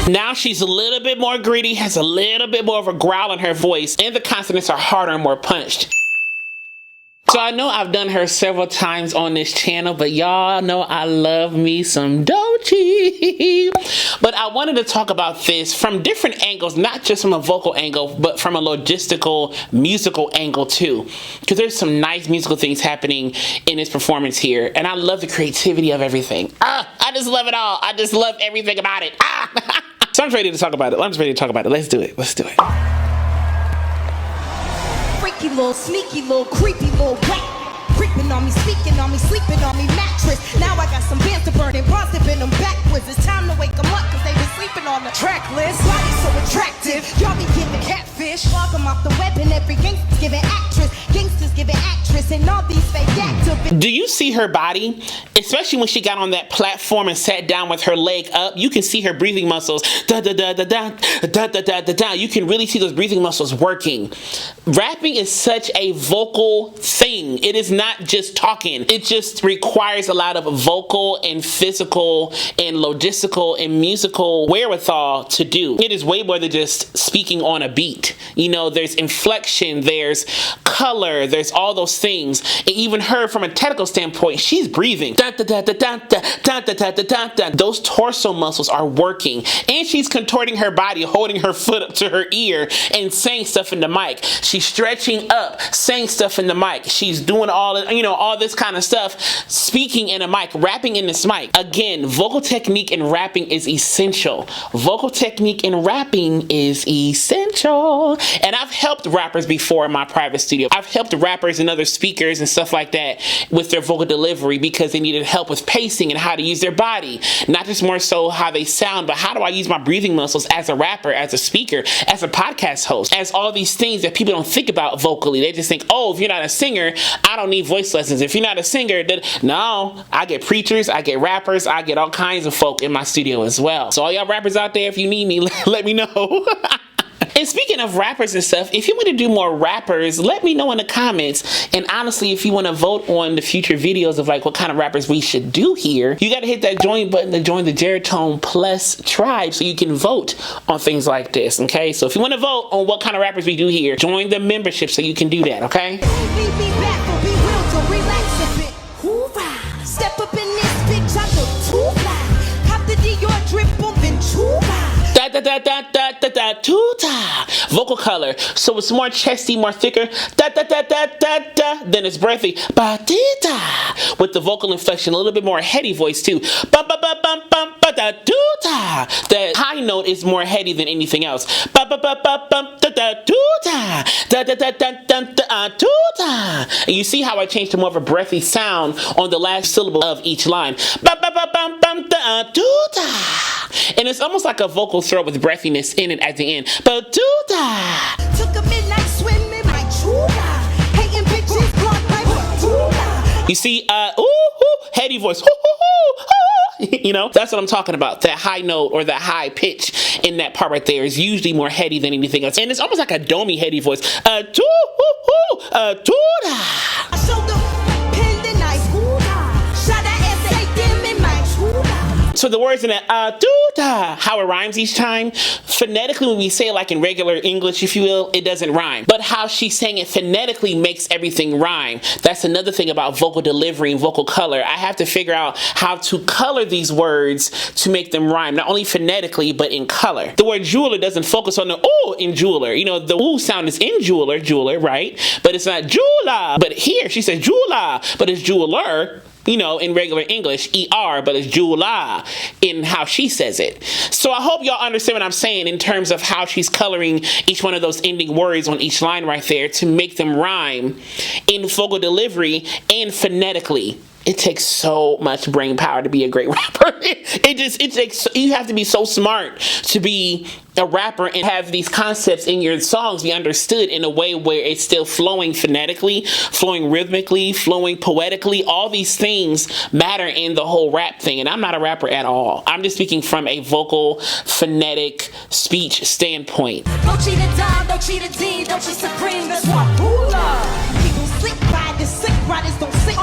Now she's a little bit more gritty, has a little bit more of a growl in her voice, and the consonants are harder and more punched. So I know I've done her several times on this channel, but y'all know I love me some DOECHII. But I wanted to talk about this from different angles, not just from a vocal angle, but from a logistical, musical angle too. Because there's some nice musical things happening in this performance here, and I love the creativity of everything. I just love it all. I just love everything about it. So I'm ready to talk about it. I'm just ready to talk about it. Let's do it. Let's do it. Freaky little, sneaky little, creepy little whack. Creeping on me, speaking on me, sleeping on me mattress. Now I got some bands to burn and bronze dipping them backwards. It's time to wake them up cause they been sleeping on the track list. Body so attractive, y'all be getting catfish. Log them off the web and every gangster's giving actress. Gangsters giving actress and all these fake activists. Do you see her body? Especially when she got on that platform and sat down with her leg up, you can see her breathing muscles. Da da da da da da da da da da. You can really see those breathing muscles working. Rapping is such a vocal thing. It is not just talking. It just requires a lot of vocal and physical and logistical and musical wherewithal to do. It is way more than just speaking on a beat. You know, there's inflection, there's color, there's all those things. And even her, from a technical standpoint, she's breathing. Da, da, da, da, da, da, da, da, da, da, da. Those torso muscles are working. And she's contorting her body, holding her foot up to her ear and saying stuff in the mic. She's stretching up, saying stuff in the mic. She's doing all this kind of stuff, speaking in a mic, rapping in this mic. Again, vocal technique in rapping is essential. Vocal technique in rapping is essential. And I've helped rappers before in my private studio. I've helped rappers and other speakers and stuff like that with their vocal delivery because they needed help with pacing and how to use their body. Not just more so how they sound, but how do I use my breathing muscles as a rapper, as a speaker, as a podcast host, as all these things that people don't think about vocally. They just think, oh, if you're not a singer, I don't need voice lessons. If you're not a singer, then no, I get preachers, I get rappers, I get all kinds of folk in my studio as well. So all y'all rappers out there, if you need me, let me know. And speaking of rappers and stuff, if you want to do more rappers, let me know in the comments. And honestly, if you want to vote on the future videos of like what kind of rappers we should do here, you got to hit that join button to join the Geritone Plus tribe so you can vote on things like this, okay? So if you want to vote on what kind of rappers we do here, join the membership so you can do that, okay? Step up in this bitch, I look too fly. Cop the Dior drip bumping too high. Da da da da da da da tuta. Vocal color, so it's more chesty, more thicker. Da da da da da da. Then it's breathy. Ba di da. With the vocal inflection, a little bit more heady voice too. Ba ba ba ba ba ba da tuta. The high note is more heady than anything else. Ba ba ba ba ba da da tuta. Da da da da da da tuta. And you see how I changed to more of a breathy sound on the last syllable of each line. Ba ba ba ba ba da tuta. And it's almost like a vocal throw with breathiness in it at the end. But took a midnight swim in my chuga. Hating bitches blocked my chuga. You see, heady voice. You know, that's what I'm talking about. That high note or that high pitch in that part right there is usually more heady than anything else. And it's almost like a domey heady voice. So the words in that how it rhymes each time, phonetically when we say it like in regular English, if you will, it doesn't rhyme. But how she's saying it phonetically makes everything rhyme. That's another thing about vocal delivery and vocal color. I have to figure out how to color these words to make them rhyme, not only phonetically, but in color. The word jeweler doesn't focus on the ooh in jeweler. You know, the ooh sound is in jeweler, right? But it's not jeweler. But here she says jeweler, but it's jeweler. You know, in regular English, ER, but it's Jula in how she says it. So I hope y'all understand what I'm saying in terms of how she's coloring each one of those ending words on each line right there to make them rhyme in vocal delivery and phonetically. It takes so much brain power to be a great rapper. It takes, you have to be so smart to be a rapper and have these concepts in your songs be understood in a way where it's still flowing phonetically, flowing rhythmically, flowing poetically. All these things matter in the whole rap thing. And I'm not a rapper at all. I'm just speaking from a vocal, phonetic, speech standpoint. Don't cheat a dime, don't cheat a D, don't cheat supreme, that's what people slick by the sick riders don't sick.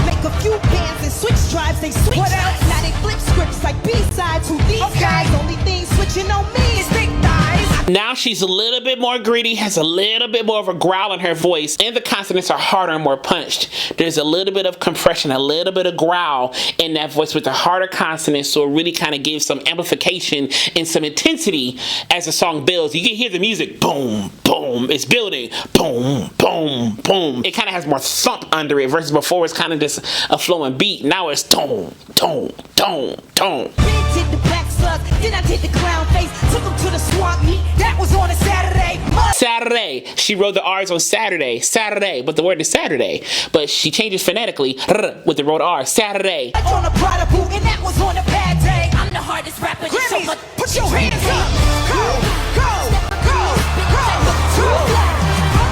Make a few bands and switch drives, they switch. What else? Now they flip scripts like B-sides, who these guys, only thing switch You know me, it's big thighs. Now she's a little bit more gritty, has a little bit more of a growl in her voice, and the consonants are harder and more punched. There's a little bit of compression, a little bit of growl in that voice with the harder consonants, so it really kind of gives some amplification and some intensity as the song builds. You can hear the music, boom, boom, it's building, boom, boom, boom. It kind of has more thump under it versus before it's kind of just a flowing beat. Now it's tone, tone, tone, tone. Did the black slug, then I did the clown face. Took him to the swamp meet, that was on a Saturday. Saturday. She wrote the R's on Saturday. Saturday. But the word is Saturday. But she changes phonetically with the road R. Saturday. On a Prada boot, and that was on a bad day. I'm the hardest rapper. GRAMMYs, put your hands up. Go, go, go, go. Too black.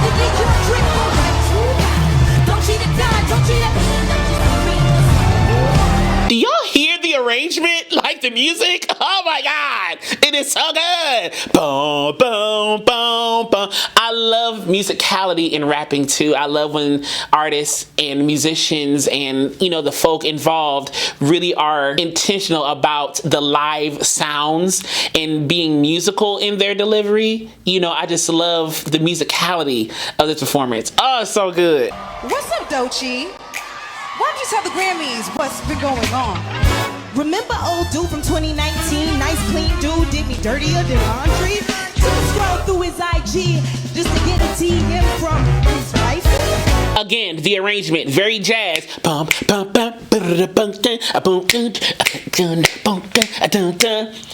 You need your drink. Don't cheat it down. Don't cheat it. Do y'all hear the arrangement? Like the music? Oh my God. It is so good. Boom, boom, boom, boom. I love musicality in rapping too. I love when artists and musicians and, you know, the folk involved really are intentional about the live sounds and being musical in their delivery. You know, I just love the musicality of this performance. Oh, it's so good. What's up, DOECHII? Why don't you tell the Grammys what's been going on? Remember old dude from 2019? Nice clean dude, did me dirtier than laundry? Took a scroll through his IG just to get a DM from his wife. Again, the arrangement, very jazz.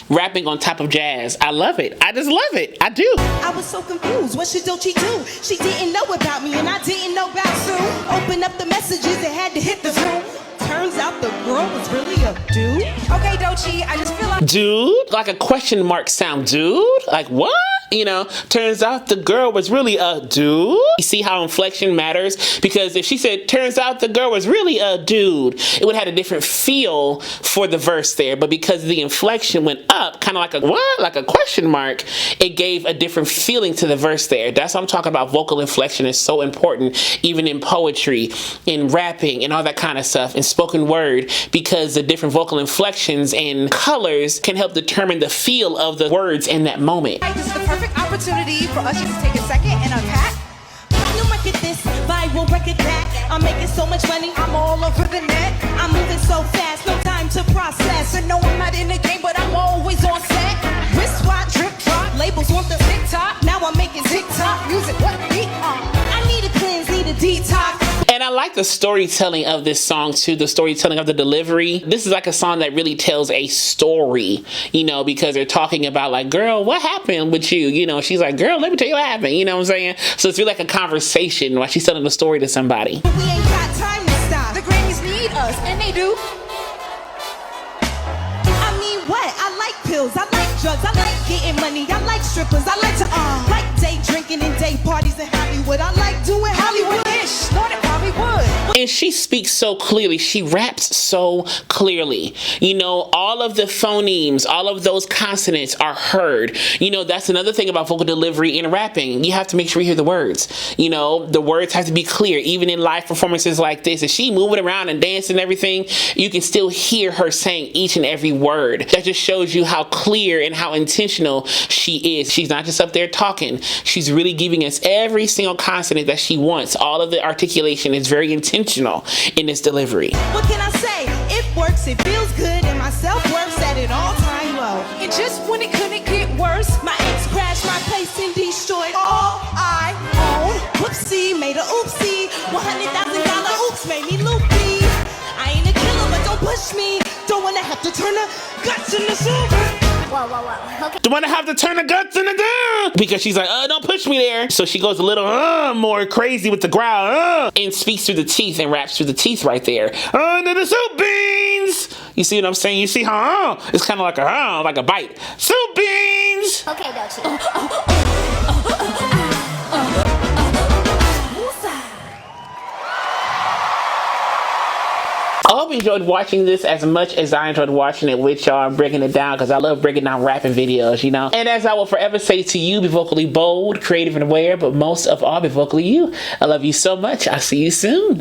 Rapping on top of jazz. I love it. I just love it. I do. I was so confused. What should DOECHII do? She didn't know about me and I didn't know about Sue. Open up the messages and had to hit the Zoom. Turns out the girl was really a dude. Okay, DOECHII, I just feel like... Dude? Like a question mark sound. Dude? Like what? You know, turns out the girl was really a dude. You see how inflection matters? Because if she said, turns out the girl was really a dude, it would have had a different feel for the verse there. But because the inflection went up, kind of like a what? Like a question mark, it gave a different feeling to the verse there. That's what I'm talking about. Vocal inflection is so important, even in poetry, in rapping, and all that kind of stuff, in spoken word, because the different vocal inflections and colors can help determine the feel of the words in that moment. This is the perfect opportunity for us just to take a second and unpack. Platinum record this, viral record that. I'm making so much money, I'm all over the net. I'm moving so fast, no time to process. And no, I'm not in the game, but I'm always on set. Wristwatch, drip drop, labels want the TikTok. Now I'm making TikTok music, what beat? I need a cleanse, need a detox. And I like the storytelling of this song too, the storytelling of the delivery. This is like a song that really tells a story, you know, because they're talking about like, girl, what happened with you? You know, she's like, girl, let me tell you what happened. You know what I'm saying? So it's really like a conversation while she's telling a story to somebody. We ain't got time to stop. The Grammys need us, and they do. I mean, what? I like pills, I like drugs, I like getting money, I like strippers, I like to like day drinking and day parties in Hollywood. I like doing Hollywood-ish. Not in Hollywood. And she speaks so clearly. She raps so clearly. You know, all of the phonemes, all of those consonants are heard. You know, that's another thing about vocal delivery in rapping. You have to make sure you hear the words. You know, the words have to be clear. Even in live performances like this, if she moving around and dancing and everything, you can still hear her saying each and every word. That just shows you how clear and how intentional she is. She's not just up there talking. She's really giving us every single consonant that she wants. All of the articulation is very intentional in this delivery. What can I say? It works, it feels good, and my self-worth's at an all-time low. And just when it couldn't get worse, my ex crashed my place and destroyed all I own. Whoopsie, made a oopsie. $100,000 oops made me loopy. I ain't a killer, but don't push me. Don't wanna have to turn the guts into silver. Whoa, whoa, whoa. Okay. Don't want to have to turn the guts into down because she's like, don't push me there. So she goes a little more crazy with the growl and speaks through the teeth and raps through the teeth right there. Under the soup beans. You see what I'm saying? You see how it's kind of like a bite. Soup beans. Okay, DOECHII. I hope you enjoyed watching this as much as I enjoyed watching it with y'all and breaking it down, because I love breaking down rapping videos, you know. And as I will forever say to you, be vocally bold, creative and aware, but most of all, be vocally you. I love you so much. I'll see you soon.